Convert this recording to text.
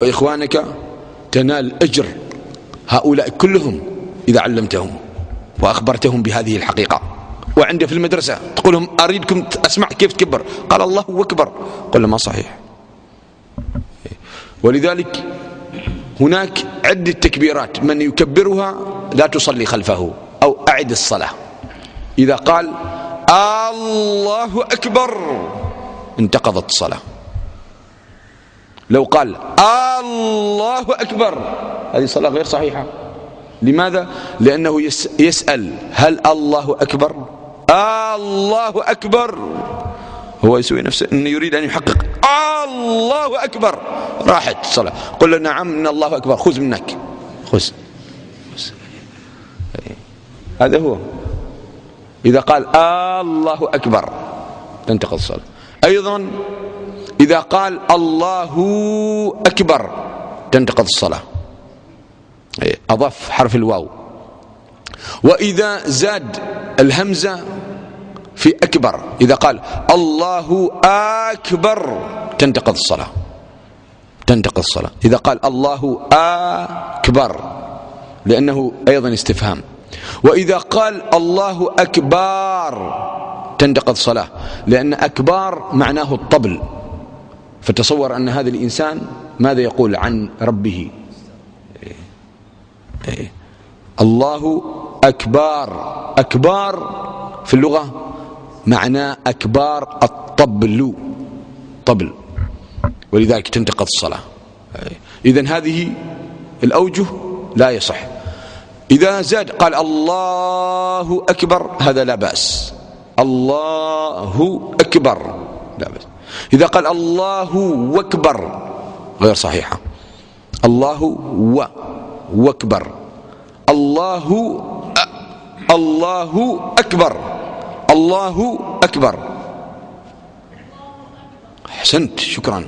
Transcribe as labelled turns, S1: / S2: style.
S1: وإخوانك تنال أجر هؤلاء كلهم إذا علمتهم وأخبرتهم بهذه الحقيقة. وعنده في المدرسة تقول لهم أريدكم أسمع كيف تكبر، قال الله أكبر، قل ما صحيح. ولذلك هناك عدة تكبيرات من يكبرها لا تصلي خلفه أو أعد الصلاة. إذا قال الله أكبر انتقضت الصلاة. لو قال الله أكبر هذه صلاة غير صحيحة. لماذا؟ لأنه يسأل هل الله أكبر؟ الله أكبر، هو يسوي نفسه أنه يريد أن يحقق الله أكبر، راحت الصلاة. قل له نعم إن الله أكبر، خذ منك، خذ. هذا هو. إذا قال الله أكبر تنتقض الصلاة. أيضا إذا قال الله أكبر تنتقض الصلاة، أضاف حرف الواو. وإذا زاد الهمزة في أكبر، إذا قال الله أكبر تنتقض الصلاة، تنتقض الصلاة. إذا قال الله أكبر لأنه أيضا استفهام. وإذا قال الله أكبر تنتقض الصلاة، لأن أكبر معناه الطبل، فتصور أن هذا الإنسان ماذا يقول عن ربه؟ الله أكبر. أكبر في اللغة معناه أكبر الطبل، طبل، ولذلك تنتقض الصلاة. إذن هذه الأوجه لا يصح. إذا زاد قال الله أكبر هذا لا بأس، الله أكبر لا بأس. إذا قال الله أكبر غير صحيحة. الله وأكبر، الله أكبر، الله أكبر. أحسنت، شكرا.